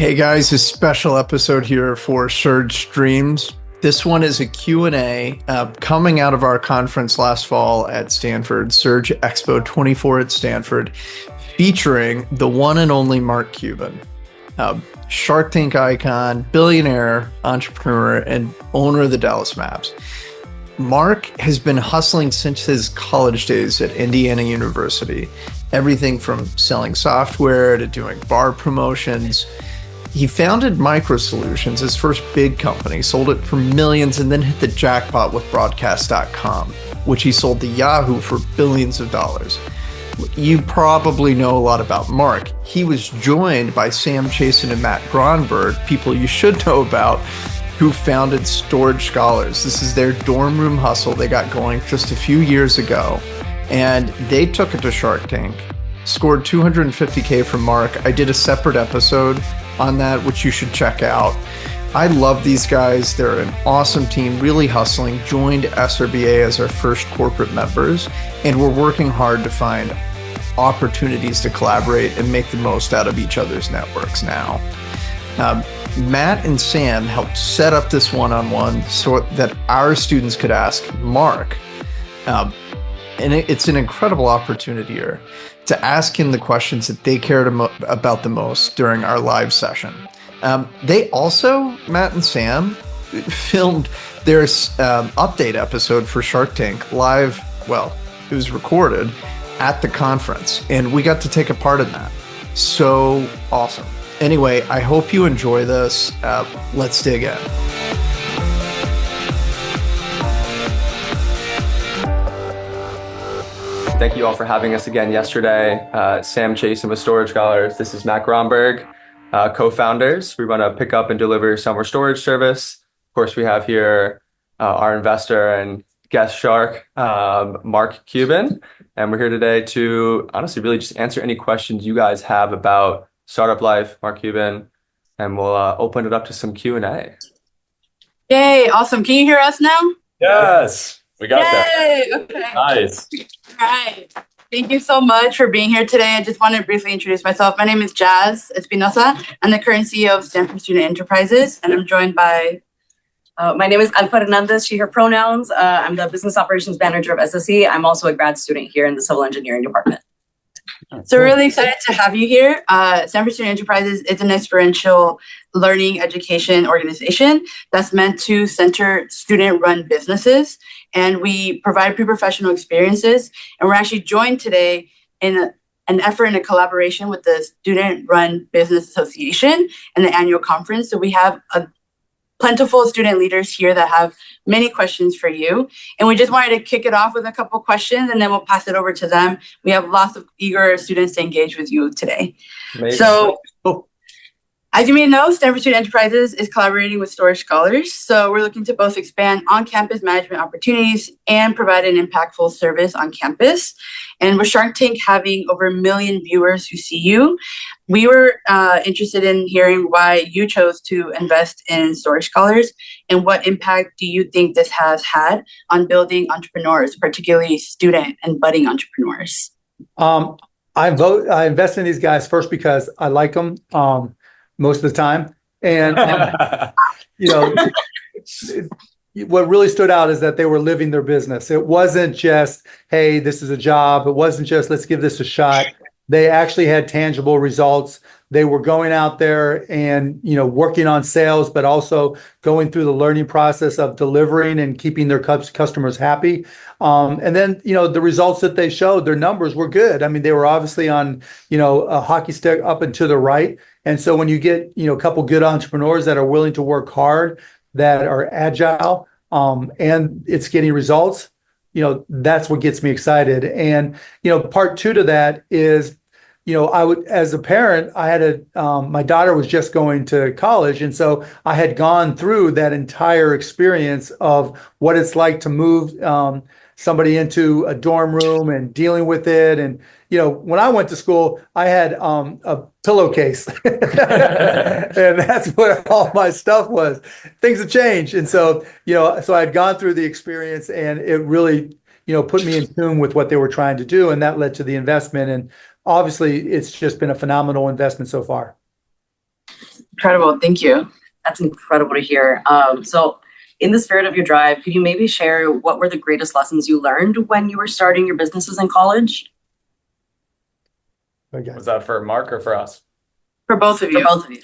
Hey guys, a special episode here for Surge Streams. This one is a Q&A coming out of our conference last fall at Stanford, Surge Expo24 at Stanford, featuring the one and only Mark Cuban, Shark Tank icon, billionaire, entrepreneur, and owner of the Dallas Maps. Mark has been hustling since his college days at Indiana University, everything from selling software to doing bar promotions. He founded Micro Solutions, his first big company, sold it for millions, and then hit the jackpot with broadcast.com, which he sold to Yahoo for billions of dollars. You probably know a lot about Mark. He was joined by Sam Chasen and Matt Gronberg, people you should know about, who founded Storage Scholars. This is their dorm room hustle they got going just a few years ago, and they took it to Shark Tank, scored $250K from Mark. I did a separate episode on that, which you should check out. I love these guys. They're an awesome team, really hustling, joined SRBA as our first corporate members, and we're working hard to find opportunities to collaborate and make the most out of each other's networks now. Matt and Sam helped set up this one-on-one so that our students could ask Mark, and it's an incredible opportunity here to ask him the questions that they cared about the most during our live session. They also, Matt and Sam, filmed their update episode for Shark Tank live. Well, it was recorded at the conference, and we got to take a part in that. So awesome. Anyway, I hope you enjoy this. Let's dig in. Thank you all for having us again yesterday. Sam Chasen with Storage Scholars. This is Matt Gronberg, co-founders. We run a pickup and deliver summer storage service. Of course, we have here our investor and guest shark, Mark Cuban. And we're here today to honestly really just answer any questions you guys have about startup life, Mark Cuban, and we'll open it up to some Q&A. Yay, awesome. Can you hear us now? Yes. We got that. Okay. Nice. All right. Thank you so much for being here today. I just want to briefly introduce myself. My name is Jazz Espinosa. I'm the current CEO of Stanford Student Enterprises, and I'm joined by... my name is Alfa Hernandez, she, her pronouns. I'm the business operations manager of SSE. I'm also a grad student here in the civil engineering department. So we're really excited to have you here. Stanford Student Enterprises is an experiential learning education organization that's meant to center student-run businesses. And we provide pre-professional experiences. And we're actually joined today in an effort and a collaboration with the Student-Run Business Association and the annual conference. So we have a plentiful student leaders here that have many questions for you. And we just wanted to kick it off with a couple questions, and then we'll pass it over to them. We have lots of eager students to engage with you today. Amazing. So, as you may know, Stanford Student Enterprises is collaborating with Storage Scholars. So we're looking to both expand on-campus management opportunities and provide an impactful service on campus. And with Shark Tank having over 1 million viewers who see you, we were interested in hearing why you chose to invest in Storage Scholars, and what impact do you think this has had on building entrepreneurs, particularly student and budding entrepreneurs? I invest in these guys first because I like them most of the time, and what really stood out is that they were living their business. It wasn't just, hey, this is a job. It wasn't just, let's give this a shot. They actually had tangible results. They were going out there and, working on sales, but also going through the learning process of delivering and keeping their customers happy. And then, the results that they showed, their numbers were good. I mean, they were obviously on, a hockey stick up and to the right. And so when you get, a couple good entrepreneurs that are willing to work hard, that are agile, and it's getting results, that's what gets me excited. And, part two to that is, I would, as a parent, I had my daughter was just going to college. And so I had gone through that entire experience of what it's like to move somebody into a dorm room and dealing with it. And, when I went to school, I had a pillowcase and that's where all my stuff was. Things have changed. And so, so I had gone through the experience, and it really, put me in tune with what they were trying to do. And that led to the investment. And obviously, it's just been a phenomenal investment so far. Incredible. Thank you. That's incredible to hear. So in the spirit of your drive, could you maybe share what were the greatest lessons you learned when you were starting your businesses in college? Okay. Was that for Mark or for us? For both of you. For both of you.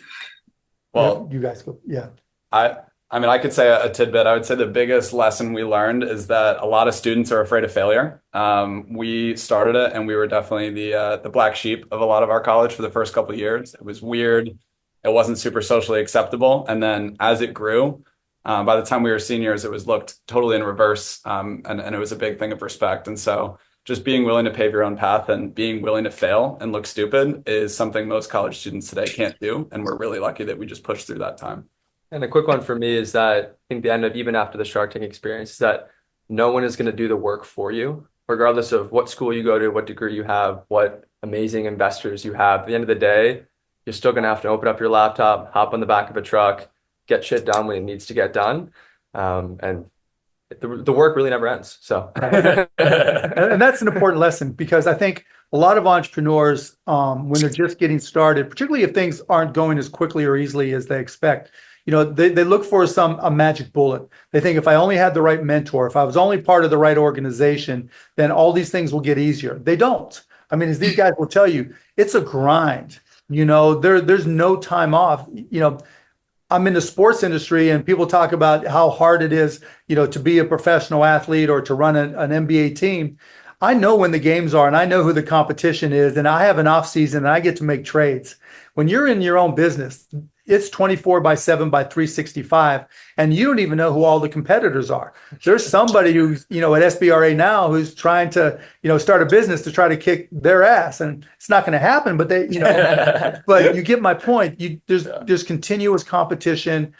Well, you guys go. Yeah. I mean, I could say a tidbit. I would say the biggest lesson we learned is that a lot of students are afraid of failure. We started it, and we were definitely the black sheep of a lot of our college for the first couple of years. It was weird. It wasn't super socially acceptable. And then as it grew, by the time we were seniors, it was looked totally in reverse, and it was a big thing of respect. And so just being willing to pave your own path and being willing to fail and look stupid is something most college students today can't do. And we're really lucky that we just pushed through that time. And a quick one for me is that I think the end of even after the Shark Tank experience is that no one is going to do the work for you, regardless of what school you go to, what degree you have, what amazing investors you have. At the end of the day, you're still going to have to open up your laptop, hop on the back of a truck, get shit done when it needs to get done. And the work really never ends. So, and that's an important lesson, because I think a lot of entrepreneurs, when they're just getting started, particularly if things aren't going as quickly or easily as they expect, they look for a magic bullet. They think, if I only had the right mentor, if I was only part of the right organization, then all these things will get easier. They don't. I mean, as these guys will tell you, it's a grind. There's no time off. I'm in the sports industry, and people talk about how hard it is, to be a professional athlete or to run an NBA team. I know when the games are, and I know who the competition is, and I have an off season, and I get to make trades. When you're in your own business, it's 24/7 by 365, and you don't even know who all the competitors are. There's somebody who's, at SBRA now, who's trying to, start a business to try to kick their ass, and it's not going to happen. But but you get my point. There's continuous competition.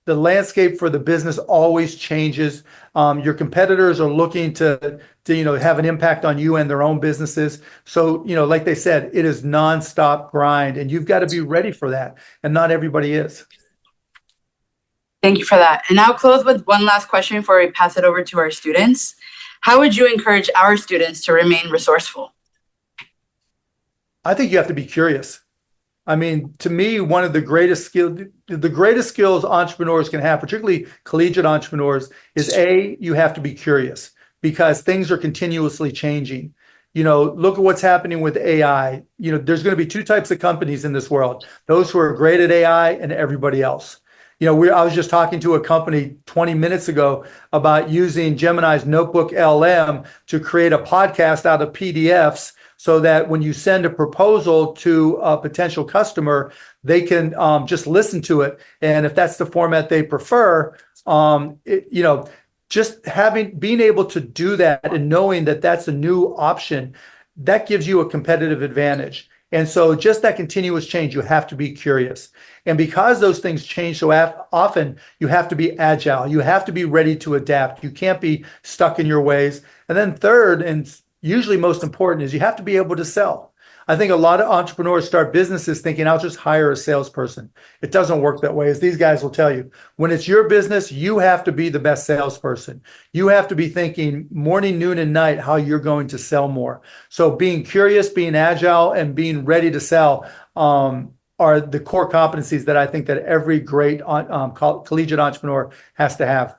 The landscape for the business always changes. Your competitors are looking to have an impact on you and their own businesses. So, like they said, it is nonstop grind, and you've got to be ready for that. And not everybody is. Thank you for that. And I'll close with one last question before we pass it over to our students. How would you encourage our students to remain resourceful? I think you have to be curious. I mean, to me, one of the greatest skills entrepreneurs can have, particularly collegiate entrepreneurs, is you have to be curious, because things are continuously changing. Look at what's happening with AI. There's going to be two types of companies in this world: those who are great at AI and everybody else. I was just talking to a company 20 minutes ago about using Gemini's Notebook LM to create a podcast out of PDFs, so that when you send a proposal to a potential customer, they can just listen to it. And if that's the format they prefer, just being able to do that and knowing that that's a new option, that gives you a competitive advantage. And so just that continuous change, you have to be curious. And because those things change so often, you have to be agile. You have to be ready to adapt. You can't be stuck in your ways. And then third, and usually most important, is you have to be able to sell. I think a lot of entrepreneurs start businesses thinking, I'll just hire a salesperson. It doesn't work that way. As these guys will tell you, when it's your business, you have to be the best salesperson. You have to be thinking morning, noon, and night how you're going to sell more. So being curious, being agile, and being ready to sell are the core competencies that I think that every great collegiate entrepreneur has to have.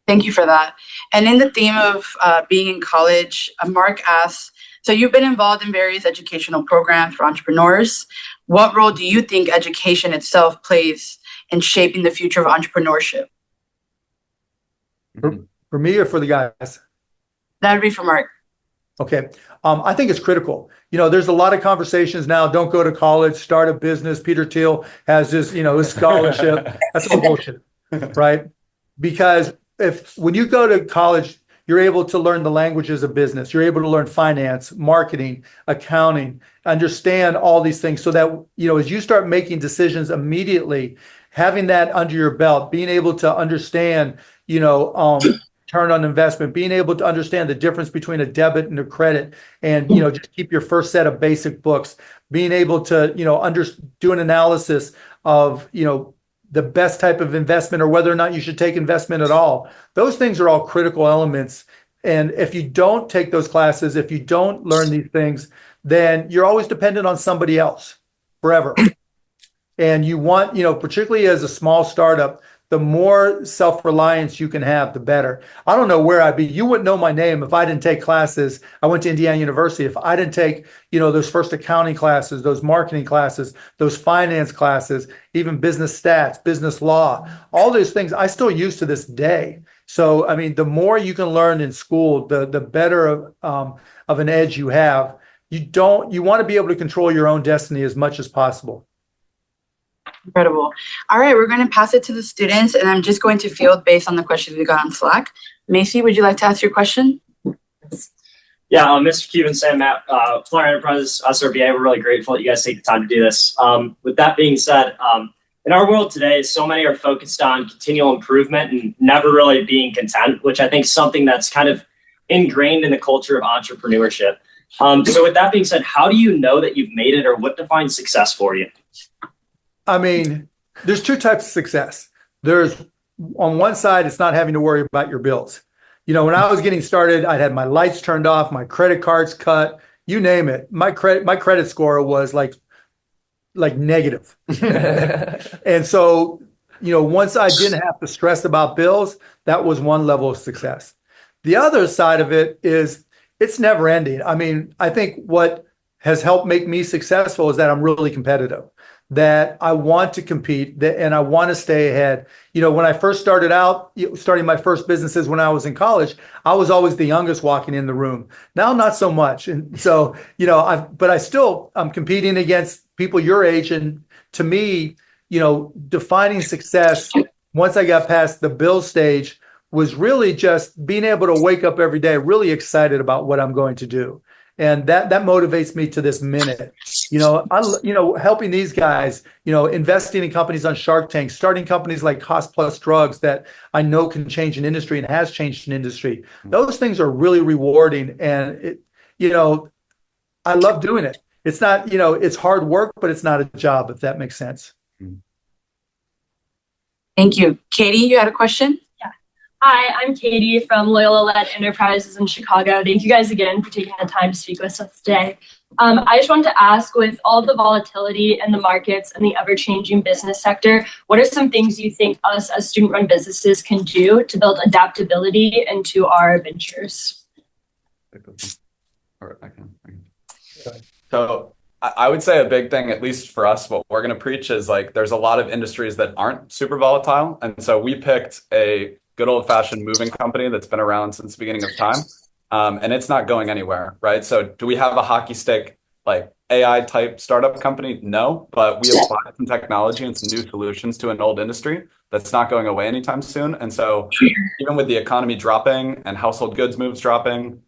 Thank you for that. And in the theme of being in college, Mark asks, so you've been involved in various educational programs for entrepreneurs. What role do you think education itself plays in shaping the future of entrepreneurship? For me or for the guys? That would be for Mark. Okay. I think it's critical. There's a lot of conversations now. Don't go to college, start a business. Peter Thiel has this, his scholarship. That's all bullshit, right? Because when you go to college, you're able to learn the languages of business. You're able to learn finance, marketing, accounting, understand all these things, so that, as you start making decisions immediately, having that under your belt, being able to understand, return on investment, being able to understand the difference between a debit and a credit, and, just keep your first set of basic books, being able to, do an analysis of, the best type of investment, or whether or not you should take investment at all. Those things are all critical elements. And if you don't take those classes, if you don't learn these things, then you're always dependent on somebody else forever. And you want, particularly as a small startup, the more self-reliance you can have, the better. I don't know where I'd be. You wouldn't know my name if I didn't take classes. I went to Indiana University. If I didn't take, those first accounting classes, those marketing classes, those finance classes, even business stats, business law, all those things I still use to this day. So, I mean, the more you can learn in school, the better of an edge you have. You want to be able to control your own destiny as much as possible. Incredible. All right, we're going to pass it to the students, and I'm just going to field based on the questions we got on Slack. Macy, would you like to ask your question? Yeah, Mr. Cuban, Sam, Matt, Florida Enterprises, SRBA, we're really grateful that you guys take the time to do this. With that being said, in our world today, so many are focused on continual improvement and never really being content, which I think is something that's kind of ingrained in the culture of entrepreneurship. So with that being said, how do you know that you've made it, or what defines success for you? I mean, there's two types of success. There's, on one side, it's not having to worry about your bills. When I was getting started, I had my lights turned off, my credit cards cut, you name it. My credit score was like negative. And so, once I didn't have to stress about bills, that was one level of success. The other side of it is it's never ending. I mean, I think what has helped make me successful is that I'm really competitive, that I want to compete, and I want to stay ahead. When I first started out, starting my first businesses when I was in college, I was always the youngest walking in the room. Now, not so much. And so, I'm competing against people your age. And to me, defining success, once I got past the bill stage, was really just being able to wake up every day really excited about what I'm going to do. And that motivates me to this minute. Helping these guys, investing in companies on Shark Tank, starting companies like Cost Plus Drugs that I know can change an industry and has changed an industry. Those things are really rewarding, and I love doing it. It's not, it's hard work, but it's not a job, if that makes sense. Thank you. Katie, you had a question? Hi, I'm Katie from Loyola-led Enterprises in Chicago. Thank you guys again for taking the time to speak with us today. I just wanted to ask, with all the volatility in the markets and the ever-changing business sector, what are some things you think us as student-run businesses can do to build adaptability into our ventures? So I would say a big thing, at least for us, what we're going to preach is there's a lot of industries that aren't super volatile. And so we picked a good old-fashioned moving company that's been around since the beginning of time, and it's not going anywhere, right? So do we have a hockey stick AI type startup company? No, but we apply some technology and some new solutions to an old industry that's not going away anytime soon. And so even with the economy dropping and household goods moves dropping,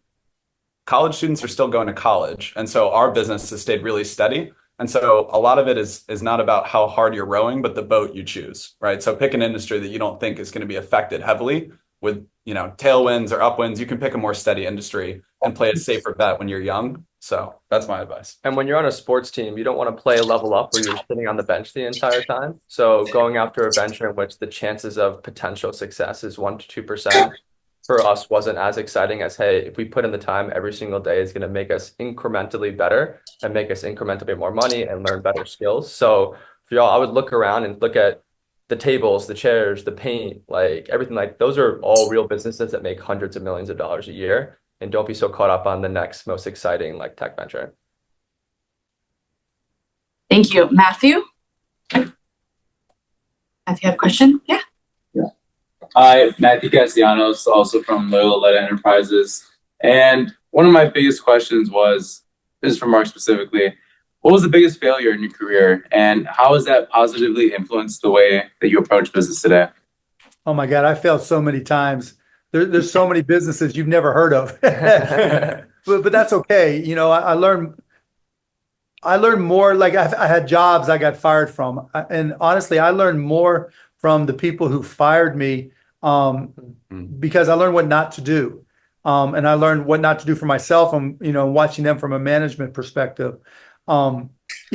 college students are still going to college, and so our business has stayed really steady. And so a lot of it is not about how hard you're rowing, but the boat you choose, right? So pick an industry that you don't think is going to be affected heavily with, tailwinds or upwinds. You can pick a more steady industry and play a safer bet when you're young. So that's my advice. And when you're on a sports team, you don't want to play a level up where you're sitting on the bench the entire time. So going after a venture in which the chances of potential success is 1% to 2%. For us wasn't as exciting as, hey, if we put in the time every single day, is going to make us incrementally better and make us incrementally more money and learn better skills. So for y'all, I would look around and look at the tables, the chairs, the paint, everything. Those are all real businesses that make hundreds of millions of dollars a year. And don't be so caught up on the next most exciting tech venture. Thank you. Matthew? Matthew, have a question? Yeah. Hi, Matthew Castellanos, also from Loyola-led Enterprises. And one of my biggest questions this is for Mark specifically, what was the biggest failure in your career, and how has that positively influenced the way that you approach business today? Oh my God, I failed so many times. There's so many businesses you've never heard of, but that's okay. I learned more. I had jobs I got fired from, and honestly, I learned more from the people who fired me because I learned what not to do. And I learned what not to do for myself and, watching them from a management perspective. And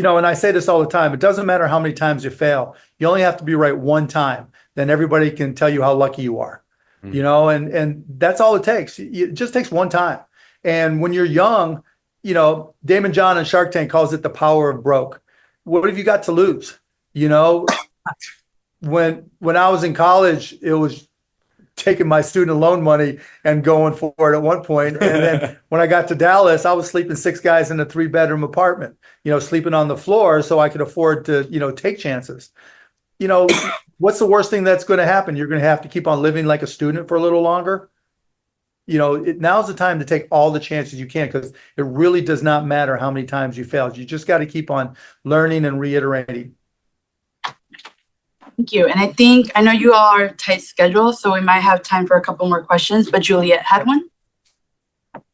I say this all the time, it doesn't matter how many times you fail. You only have to be right one time. Then everybody can tell you how lucky you are, and that's all it takes. It just takes one time. And when you're young, Damon John on Shark Tank calls it the power of broke. What have you got to lose? You know, when I was in college, it was taking my student loan money and going for it at one point. And then when I got to Dallas, I was sleeping 6 guys in a 3-bedroom apartment, sleeping on the floor so I could afford to, take chances. What's the worst thing that's going to happen? You're going to have to keep on living like a student for a little longer. Now's the time to take all the chances you can, because it really does not matter how many times you failed. You just got to keep on learning and reiterating. Thank you. And I know you all are tight schedule, so we might have time for a couple more questions, but Juliet had one.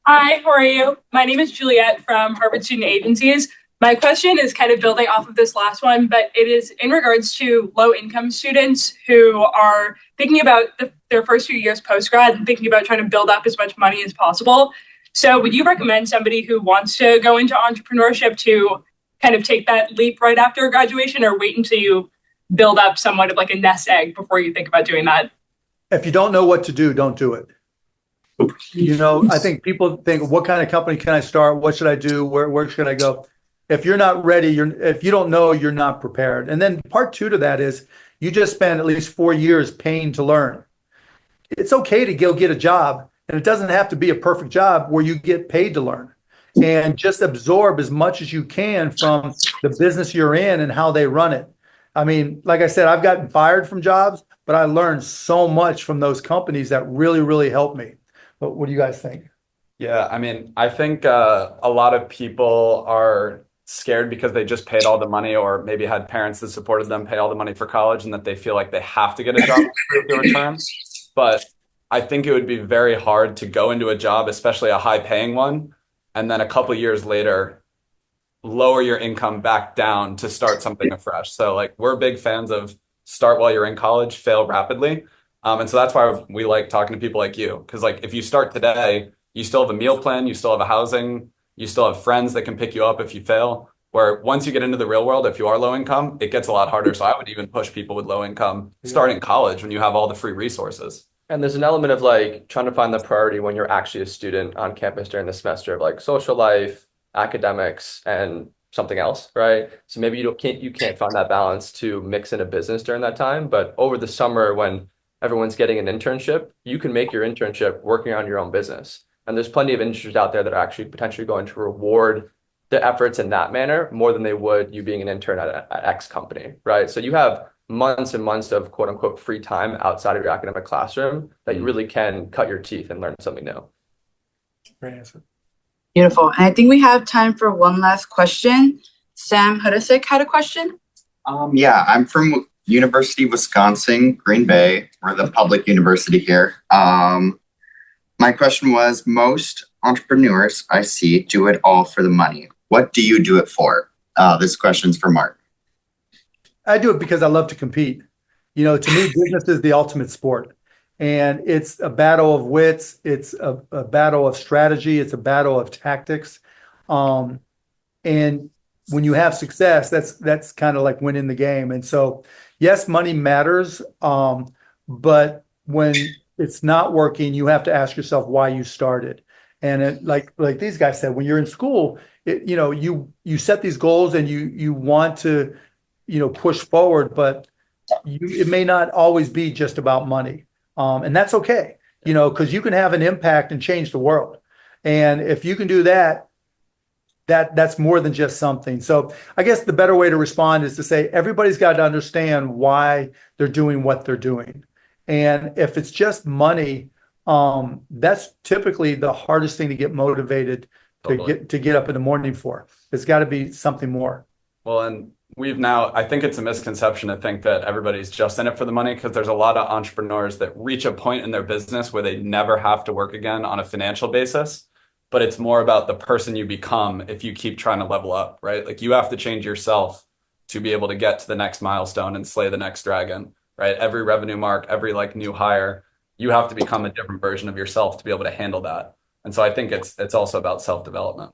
Hi, how are you? My name is Juliet from Harvard Student Agencies. My question is kind of building off of this last one, but it is in regards to low-income students who are thinking about their first few years post-grad and thinking about trying to build up as much money as possible. So would you recommend somebody who wants to go into entrepreneurship to kind of take that leap right after graduation, or wait until you build up somewhat of like a nest egg before you think about doing that? If you don't know what to do, don't do it. I think people think, what kind of company can I start? What should I do? Where should I go? If you're not ready, if you don't know, you're not prepared. And then part 2 to that is, you just spend at least 4 years paying to learn. It's okay to go get a job, and it doesn't have to be a perfect job where you get paid to learn. And just absorb as much as you can from the business you're in and how they run it. I mean, like I said, I've gotten fired from jobs, but I learned so much from those companies that really, really helped me. But what do you guys think? Yeah, I mean, I think a lot of people are scared because they just paid all the money, or maybe had parents that supported them pay all the money for college, and that they feel like they have to get a job to prove their return. But I think it would be very hard to go into a job, especially a high paying one, and then a couple of years later lower your income back down to start something afresh. So like, we're big fans of start while you're in college, fail rapidly. And so that's why we like talking to people like you, because like, if you start today, you still have a meal plan, you still have a housing, you still have friends that can pick you up if you fail. Where once you get into the real world, if you are low income, it gets a lot harder. So I would even push people with low income starting college when you have all the free resources. And there's an element of like trying to find the priority when you're actually a student on campus during the semester, of like social life, academics, and something else, right? So maybe you can't find that balance to mix in a business during that time. But over the summer, when everyone's getting an internship, you can make your internship working on your own business. And there's plenty of industries out there that are actually potentially going to reward the efforts in that manner more than they would you being an intern at X company, right? So you have months and months of quote unquote free time outside of your academic classroom that you really can cut your teeth and learn something new. Great answer. Beautiful. And I think we have time for one last question. Sam Hudasick had a question. Yeah, I'm from University of Wisconsin, Green Bay. We're the public university here. My question was, most entrepreneurs I see do it all for the money. What do you do it for? This question's for Mark. I do it because I love to compete. To me, business is the ultimate sport. And it's a battle of wits. It's a battle of strategy. It's a battle of tactics. And when you have success, that's kind of like winning the game. And so, yes, money matters. But when it's not working, you have to ask yourself why you started. And like these guys said, when you're in school, you set these goals and you want to, push forward, but it may not always be just about money. And that's okay, because you can have an impact and change the world. And if you can do that, that's more than just something. So I guess the better way to respond is to say, everybody's got to understand why they're doing what they're doing. And if it's just money, that's typically the hardest thing to get motivated to get up in the morning for. It's got to be something more. Well, and I think it's a misconception to think that everybody's just in it for the money, because there's a lot of entrepreneurs that reach a point in their business where they never have to work again on a financial basis. But it's more about the person you become if you keep trying to level up, right? Like, you have to change yourself to be able to get to the next milestone and slay the next dragon, right? Every revenue mark, every like new hire, you have to become a different version of yourself to be able to handle that. And so I think it's also about self-development.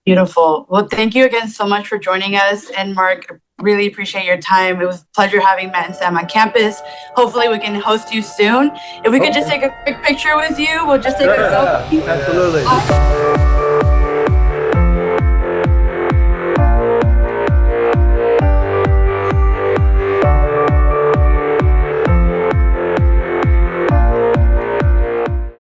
Beautiful. Well, thank you again so much for joining us. And Mark, really appreciate your time. It was a pleasure having Matt and Sam on campus. Hopefully we can host you soon. If we could just take a quick picture with you, we'll just take a selfie. Absolutely.